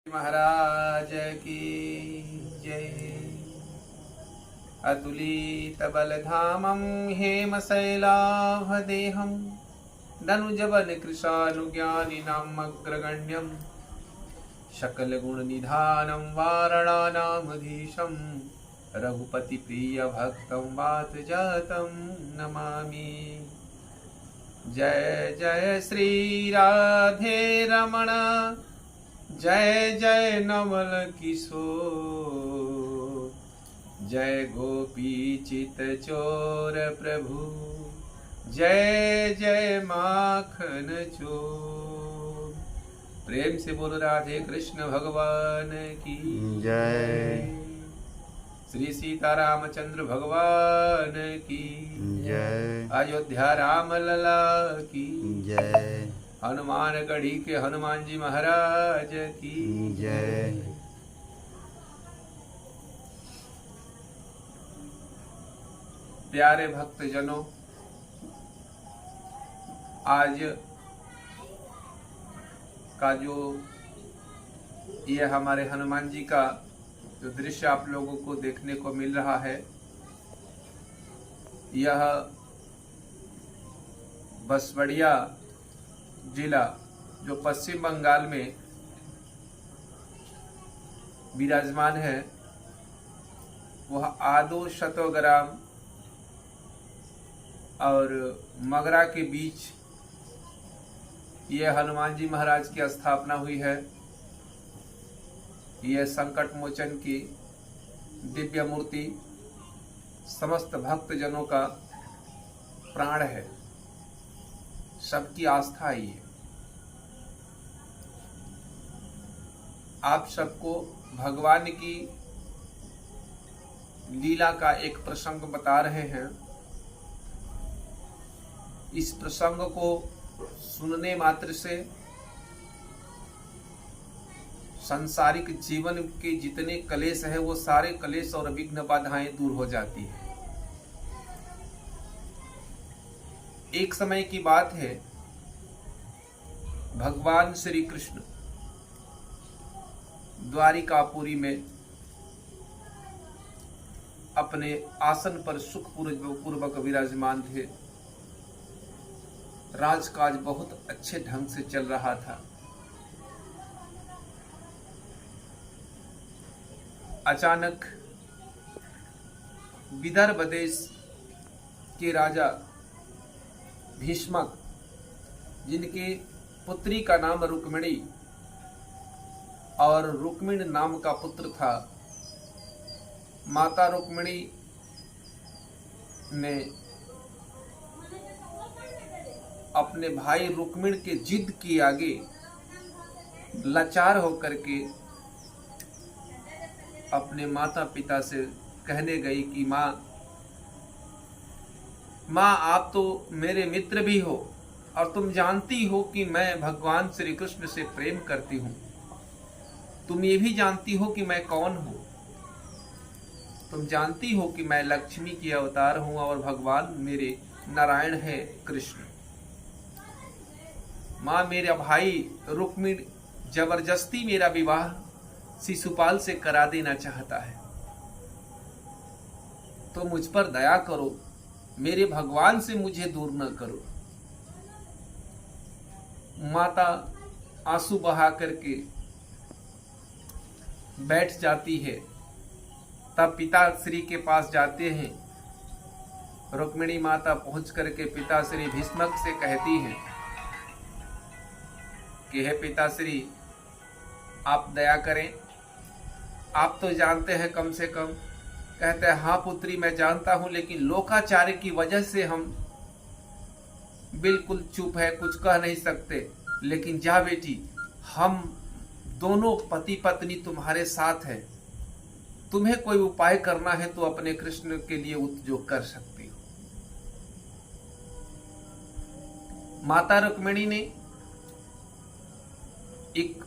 महाराज की जय। अतुलित बलधामं हेमशैलाभदेहं दनुजबल कृशानुज्ञानिनाम् अग्रगण्यं सकलगुणनिधानं वारणानामधीशं रघुपतिप्रियभक्तं वातजातं नमामि। जय जय श्री राधे रमण, जय जय नवल किशोर, जय गोपी चित चोर प्रभु, जय जय माखन चोर। प्रेम से बोलो राधे कृष्ण भगवान की जय। श्री सीतारामचंद्र भगवान की जय। अयोध्या राम लला की जय। हनुमानगढ़ी के हनुमान जी महाराज की जय। प्यारे भक्तजनों, आज का जो ये हमारे हनुमान जी का जो दृश्य आप लोगों को देखने को मिल रहा है, यह बसवड़िया जिला जो पश्चिम बंगाल में विराजमान है, वह आदो शतोग्राम और मगरा के बीच ये हनुमान जी महाराज की स्थापना हुई है। यह संकट मोचन की दिव्य मूर्ति समस्त भक्तजनों का प्राण है, सबकी आस्था ही है। आप सबको भगवान की लीला का एक प्रसंग बता रहे हैं। इस प्रसंग को सुनने मात्र से सांसारिक जीवन के जितने कलेश हैं, वो सारे कलेश और विघ्न बाधाएं दूर हो जाती है। एक समय की बात है, भगवान श्री कृष्ण द्वारिकापुरी में अपने आसन पर सुखपूर्वक विराजमान थे। राजकाज बहुत अच्छे ढंग से चल रहा था। अचानक विदर्भ देश के राजा भीष्मक, जिनके पुत्री का नाम रुक्मिणी और रुक्मिण नाम का पुत्र था, माता रुक्मिणी ने अपने भाई रुक्मिण के जिद के आगे लाचार होकर के अपने माता पिता से कहने गई कि माँ आप तो मेरे मित्र भी हो और तुम जानती हो कि मैं भगवान श्री कृष्ण से प्रेम करती हूँ। तुम ये भी जानती हो कि मैं कौन हूँ। तुम जानती हो कि मैं लक्ष्मी की अवतार हूँ और भगवान मेरे नारायण है कृष्ण। माँ, मेरा भाई रुक्मिण जबरदस्ती मेरा विवाह शिशुपाल से करा देना चाहता है, तो मुझ पर दया करो, मेरे भगवान से मुझे दूर न करो। माता आंसू बहा करके बैठ जाती है। तब पिता श्री के पास जाते हैं। रुक्मिणी माता पहुंच करके पिता श्री भीष्मक से कहती हैं कि हे पिताश्री, आप दया करें, आप तो जानते हैं कम से कम। कहते हैं हाँ पुत्री, मैं जानता हूं, लेकिन लोकाचार्य की वजह से हम बिल्कुल चुप है, कुछ कह नहीं सकते। लेकिन जा बेटी, हम दोनों पति पत्नी तुम्हारे साथ हैं। तुम्हें कोई उपाय करना है तो अपने कृष्ण के लिए उद्योग कर सकती हो। माता रुक्मिणी ने एक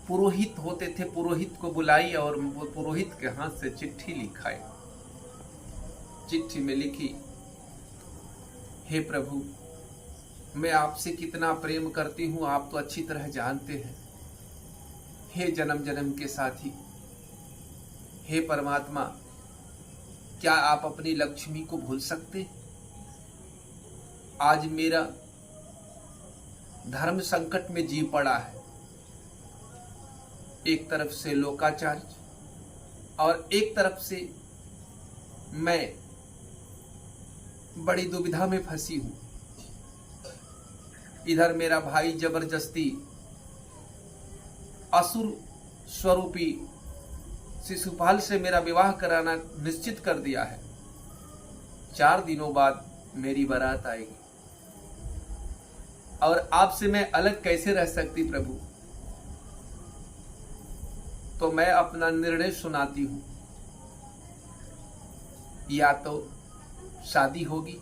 पुरोहित होते थे, पुरोहित को बुलाई और पुरोहित के हाथ से चिट्ठी लिखाई। चिट्ठी में लिखी, हे प्रभु, मैं आपसे कितना प्रेम करती हूं आप तो अच्छी तरह जानते हैं। हे जन्म जन्म के साथी, हे परमात्मा, क्या आप अपनी लक्ष्मी को भूल सकते? आज मेरा धर्म संकट में जी पड़ा है। एक तरफ से लोकाचार्य और एक तरफ से मैं बड़ी दुविधा में फंसी हूं। इधर मेरा भाई जबरदस्ती असुर स्वरूपी शिशुपाल से मेरा विवाह कराना निश्चित कर दिया है। 4 दिनों बाद मेरी बारात आएगी और आपसे मैं अलग कैसे रह सकती प्रभु? तो मैं अपना निर्णय सुनाती हूं। या तो शादी होगी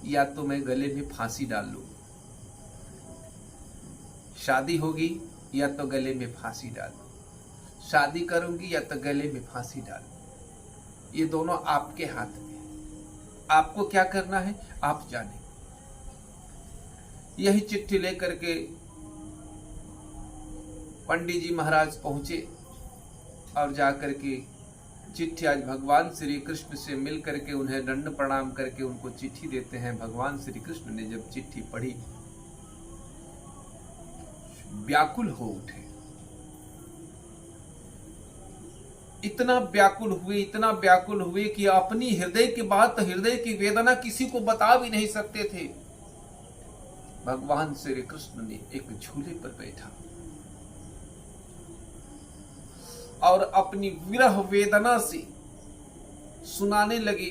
या तो मैं गले में फांसी डाल लूं। शादी होगी या तो गले में फांसी डाल लूं। शादी करूंगी या तो गले में फांसी डाल लूं। ये दोनों आपके हाथ में है। आपको क्या करना है आप जाने। यही चिट्ठी लेकर के पंडित जी महाराज पहुंचे और जाकर के चिट्ठी आज भगवान श्री कृष्ण से मिल करके उन्हें दंड प्रणाम करके उनको चिट्ठी देते हैं। भगवान श्री कृष्ण ने जब चिट्ठी पढ़ी व्याकुल हो उठे। इतना व्याकुल हुए कि अपनी हृदय की बात, हृदय की वेदना किसी को बता भी नहीं सकते थे। भगवान श्री कृष्ण ने एक झूले पर बैठा और अपनी विरह वेदना से सुनाने लगे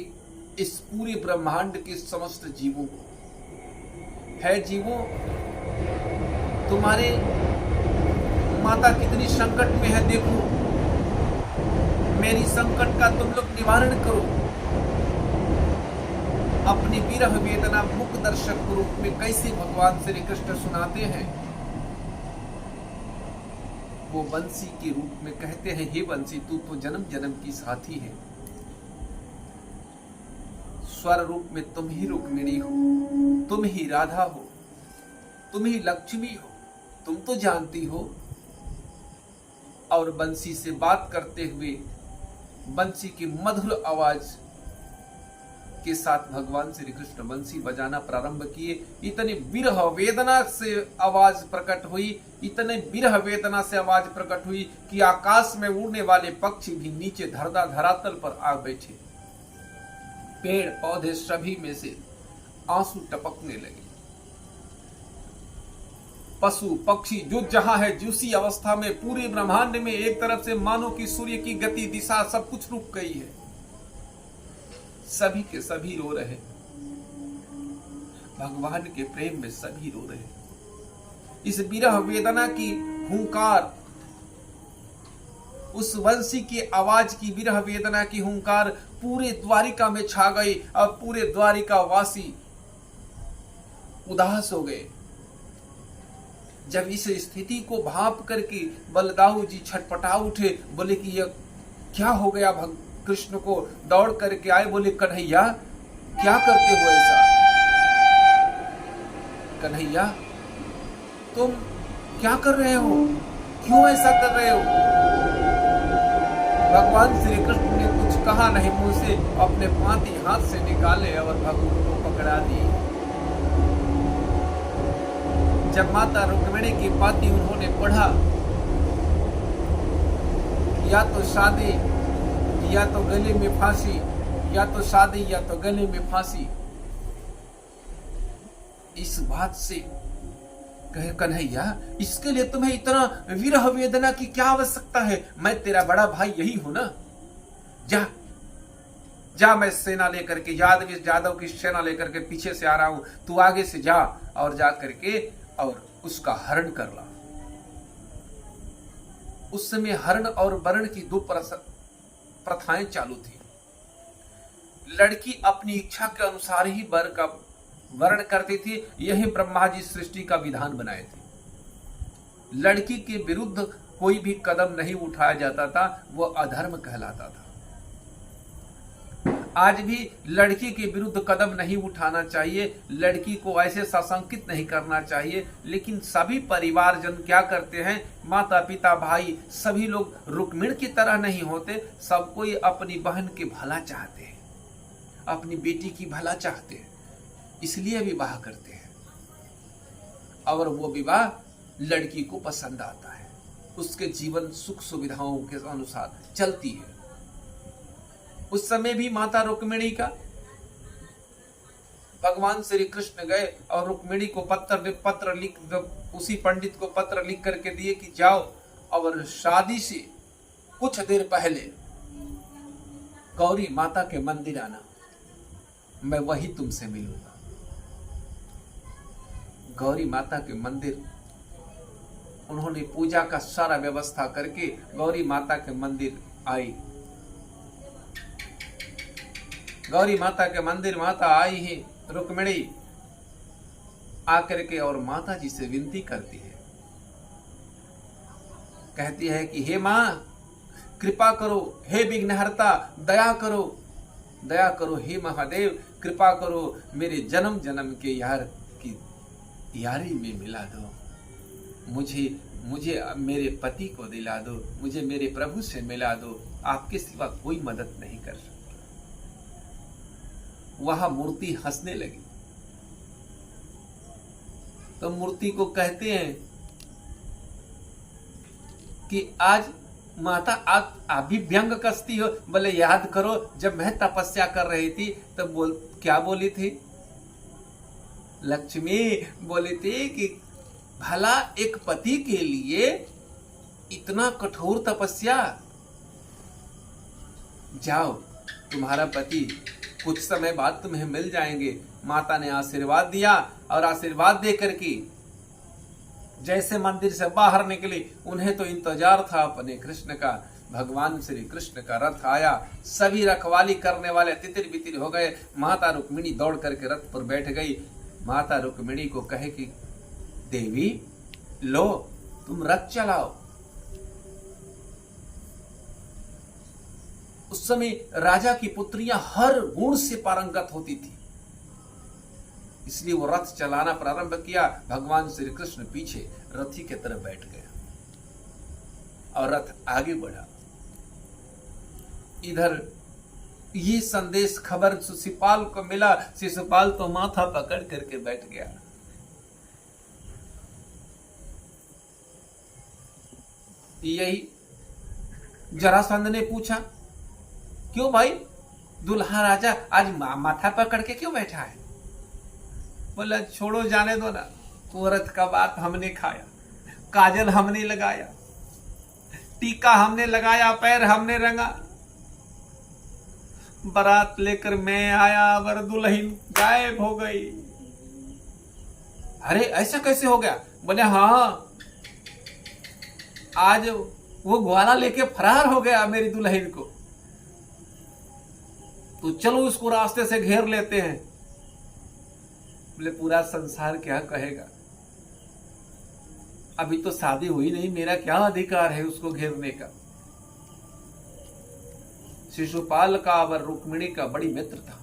इस पूरे ब्रह्मांड के समस्त जीवों को। है जीवों, तुम्हारे माता कितनी संकट में है, देखो मेरी संकट का तुम लोग निवारण करो। अपनी विरह वेदना मुख दर्शक रूप में कैसे भगवान श्री कृष्ण सुनाते हैं। वो बंसी के रूप में कहते हैं, हे बंसी तू तो जन्म जन्म की साथी है। स्वर रूप में तुम ही रुक्मिणी हो, तुम ही राधा हो, तुम ही लक्ष्मी हो, तुम तो जानती हो। और बंसी से बात करते हुए बंसी की मधुर आवाज के साथ भगवान श्री कृष्ण बंसी बजाना प्रारंभ किए। इतने विरह वेदना से आवाज प्रकट हुई, इतने विरह वेदना से आवाज प्रकट हुई कि आकाश में उड़ने वाले पक्षी भी नीचे धरातल पर आ बैठे। पेड़ पौधे सभी में से आंसू टपकने लगे। पशु पक्षी जो जहां है जूसी अवस्था में पूरे ब्रह्मांड में एक तरफ से मानो कि सूर्य की गति दिशा सब कुछ रुक गई है। सभी के सभी रो रहे, भगवान के प्रेम में सभी रो रहे। इस विरह वेदना की हुंकार, उस वंशी की आवाज की विरह वेदना की हुंकार पूरे द्वारिका में छा गई और पूरे द्वारिका वासी उदास हो गए। जब इस स्थिति को भाप करके बलदाऊ जी छटपटा उठे, बोले कि यह क्या हो गया। कृष्ण को दौड़ करके आए, बोले कन्हैया क्या करते हो ऐसा? कन्हैया तुम क्या कर रहे हो, क्यों ऐसा कर रहे हो? भगवान श्री कृष्ण ने कुछ कहा नहीं, मुंह से अपने पाती हाथ से निकाले और भगवान को पकड़ा दिए। जब माता रुक्मिणी की पाती उन्होंने पढ़ा, या तो शादी या तो गले में फांसी, या तो शादी या तो गले में फांसी। इस बात से कहे कन्हैया इसके लिए तुम्हें इतना विरह वेदना की क्या आवश्यकता है? मैं तेरा बड़ा भाई यही हूं ना। जा जा, मैं सेना लेकर के यादव की सेना लेकर के पीछे से आ रहा हूं, तू आगे से जा और जा करके और उसका हरण कर ला। उस समय हरण और वरण की 2 प्रथाएं चालू थी। लड़की अपनी इच्छा के अनुसार ही वर का वर्ण करती थी। यही ब्रह्मा जी सृष्टि का विधान बनाए थे। लड़की के विरुद्ध कोई भी कदम नहीं उठाया जाता था, वो अधर्म कहलाता था। आज भी लड़की के विरुद्ध कदम नहीं उठाना चाहिए, लड़की को ऐसे सशंकित नहीं करना चाहिए। लेकिन सभी परिवारजन क्या करते हैं, माता पिता भाई सभी लोग रुक्मिणी की तरह नहीं होते। सब कोई अपनी बहन के भला चाहते हैं, अपनी बेटी की भला चाहते हैं, इसलिए विवाह करते हैं। और वो विवाह लड़की को पसंद आता है, उसके जीवन सुख सुविधाओं के अनुसार चलती है। उस समय भी माता रुक्मिणी का भगवान श्री कृष्ण गए और रुक्मिणी को पत्र लिख, उसी पंडित को पत्र लिख करके दिए कि जाओ और शादी से कुछ देर पहले गौरी माता के मंदिर आना, मैं वही तुमसे मिलूंगा। गौरी माता के मंदिर उन्होंने पूजा का सारा व्यवस्था करके गौरी माता के मंदिर आई। गौरी माता के मंदिर माता आई है रुक्मिणी आकर के और माता जी से विनती करती है, कहती है कि हे मां कृपा करो, हे विघ्नहर्ता दया करो, दया करो, हे महादेव कृपा करो, मेरे जन्म जन्म के यार की यारी में मिला दो, मुझे मेरे पति को दिला दो, मुझे मेरे प्रभु से मिला दो, आपके सिवा कोई मदद नहीं कर सकता। वहां मूर्ति हंसने लगी। तो मूर्ति को कहते हैं कि आज माता आप भी व्यंग कसती हो। बोले याद करो जब मैं तपस्या कर रही थी तब क्या बोली थी? लक्ष्मी बोली थी कि भला एक पति के लिए इतना कठोर तपस्या, जाओ तुम्हारा पति कुछ समय बाद तुम्हें मिल जाएंगे। माता ने आशीर्वाद दिया और आशीर्वाद दे करके जैसे मंदिर से बाहर निकली, उन्हें तो इंतजार था अपने कृष्ण का। भगवान श्री कृष्ण का रथ आया, सभी रखवाली करने वाले तितिर बितिर हो गए। माता रुक्मिणी दौड़ करके रथ पर बैठ गई। माता रुक्मिणी को कहे कि देवी लो तुम रथ चलाओ। उस समय राजा की पुत्रियां हर गुण से पारंगत होती थी, इसलिए वो रथ चलाना प्रारंभ किया। भगवान श्री कृष्ण पीछे रथी के तरफ बैठ गया और रथ आगे बढ़ा। इधर ये संदेश खबर शिशुपाल को मिला। शिशुपाल तो माथा पकड़ करके बैठ गया। यही जरासंध ने पूछा, क्यों भाई दुल्हा राजा आज माथा पकड़ के क्यों बैठा है? बोला छोड़ो जाने दो ना, वो रथ का बात हमने खाया, काजल हमने लगाया, टीका हमने लगाया, पैर हमने रंगा, बारात लेकर मैं आया और दुल्हन गायब हो गई। अरे ऐसा कैसे हो गया? बोले हाँ आज वो ग्वाला लेके फरार हो गया मेरी दुल्हन को, तो चलो उसको रास्ते से घेर लेते हैं। बोले पूरा संसार क्या कहेगा, अभी तो शादी हुई नहीं, मेरा क्या अधिकार है उसको घेरने का। शिशुपाल का और रुक्मिणी का बड़ी मित्र था।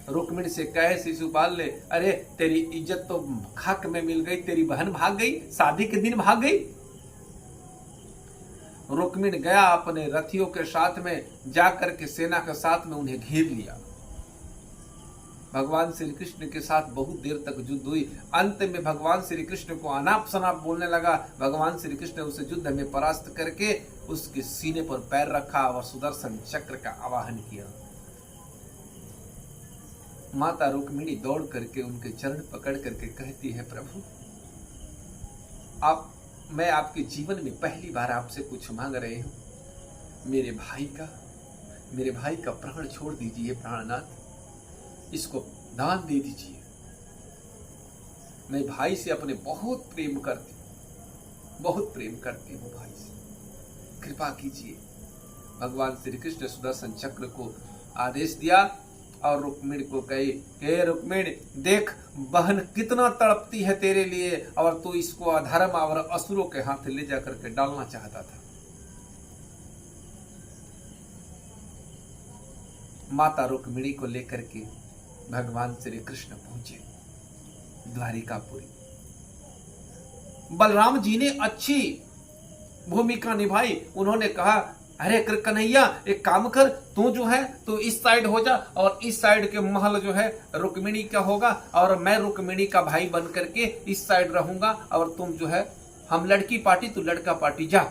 रुक्मिणी से कहे शिशुपाल ने, अरे तेरी इज्जत तो खाक में मिल गई, तेरी बहन भाग गई, शादी के दिन भाग गई। रुक्मिणी गया अपने रथियों के साथ में, जाकर के सेना के साथ में उन्हें घेर लिया। भगवान श्री कृष्ण के साथ बहुत देर तक युद्ध हुई। अंत में भगवान श्री कृष्ण को अनाप शनाप बोलने लगा। भगवान श्री कृष्ण उसे युद्ध में परास्त करके उसके सीने पर पैर रखा और सुदर्शन चक्र का आवाहन किया। माता रुक्मिणी दौड़ करके उनके चरण पकड़ करके कहती है, प्रभु मैं आपके जीवन में पहली बार आपसे कुछ मांग रही हूं। मेरे भाई का प्राण छोड़ दीजिए प्राणनाथ, इसको दान दे दीजिए। मैं भाई से अपने बहुत प्रेम करती हूं भाई से, कृपा कीजिए। भगवान श्री कृष्ण सुदर्शन चक्र को आदेश दिया और रुक्मिणी को कहे, हे रुक्मिणी देख बहन कितना तड़पती है तेरे लिए, और तू इसको अधर्म और असुरों के हाथ ले जाकर के डालना चाहता था। माता रुक्मिणी को लेकर के भगवान श्री कृष्ण पहुंचे द्वारिकापुरी। बलराम जी ने अच्छी भूमिका निभाई। उन्होंने कहा, अरे कन्हैया एक काम कर, तू जो है तू इस साइड हो जा और इस साइड के महल जो है रुक्मिणी का होगा और मैं रुक्मिणी का भाई बन करके इस साइड रहूंगा और तुम जो है हम लड़की पार्टी तू लड़का पार्टी जा।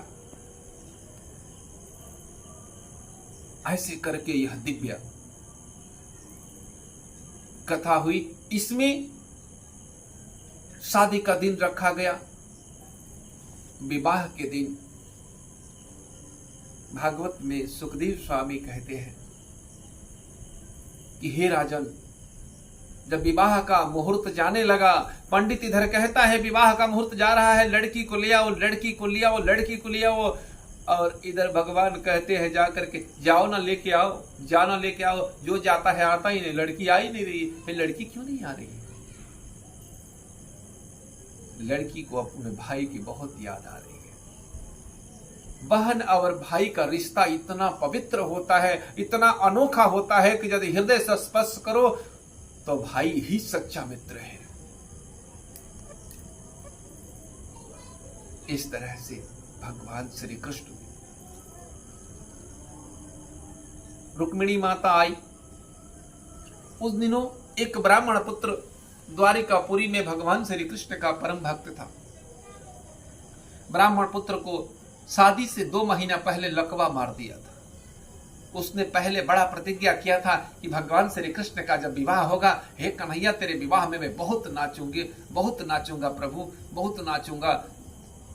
ऐसे करके यह दिव्य कथा हुई। इसमें शादी का दिन रखा गया। विवाह के दिन भागवत में सुखदेव स्वामी कहते हैं कि हे राजन, जब विवाह का मुहूर्त जाने लगा, पंडित इधर कहता है विवाह का मुहूर्त जा रहा है, लड़की को ले आओ, लड़की को ले आओ, लड़की को ले आओ, और इधर भगवान कहते हैं जा करके जाओ ना लेके आओ, जाओ ना लेके आओ। जो जाता है आता ही नहीं, लड़की आ ही नहीं रही है। लड़की क्यों नहीं आ रही है? लड़की को अपने भाई की बहुत याद आ रही है। बहन और भाई का रिश्ता इतना पवित्र होता है, इतना अनोखा होता है कि यदि हृदय से स्पर्श करो तो भाई ही सच्चा मित्र है। इस तरह से भगवान श्री कृष्ण, रुक्मिणी माता आई। उस दिनों एक ब्राह्मण पुत्र द्वारिकापुरी में भगवान श्री कृष्ण का परम भक्त था। ब्राह्मण पुत्र को शादी से 2 महीना पहले लकवा मार दिया था। उसने पहले बड़ा प्रतिज्ञा किया था कि भगवान श्री कृष्ण का जब विवाह होगा, हे कन्हैया तेरे विवाह में मैं बहुत नाचूंगा प्रभु, बहुत नाचूंगा।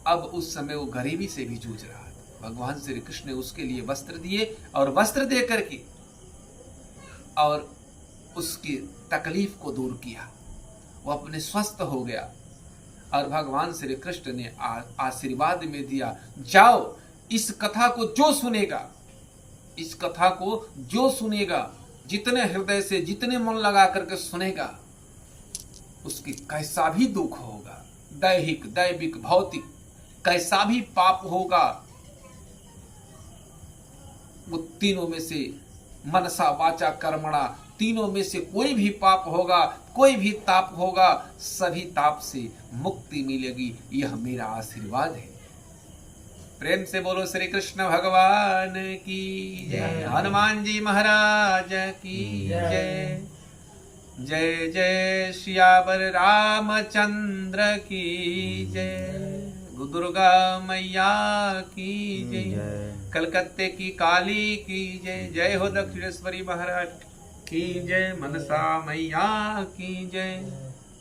अब उस समय वो गरीबी से भी जूझ रहा था। भगवान श्री कृष्ण ने उसके लिए वस्त्र दिए और वस्त्र दे करके और उसकी तकलीफ को दूर किया। वो अपने स्वस्थ हो गया और भगवान श्री कृष्ण ने आशीर्वाद में दिया, जाओ इस कथा को जो सुनेगा, इस कथा को जो सुनेगा, जितने हृदय से जितने मन लगा करके सुनेगा, उसकी कैसा भी दुख होगा, दैहिक दैविक भौतिक कैसा भी पाप होगा, वो तीनों में से मनसा वाचा कर्मणा, तीनों में से कोई भी पाप होगा, कोई भी ताप होगा, सभी ताप से मुक्ति मिलेगी। यह मेरा आशीर्वाद है। प्रेम से बोलो श्री कृष्ण भगवान की जय, हनुमान जी महाराज की जय, जय जय सियावर रामचंद्र की जय, दुर्गा मैया की जय, कलकत्ते की काली की जय, जय हो दक्षिणेश्वरी महाराज की जय, मनसा मैया की जय।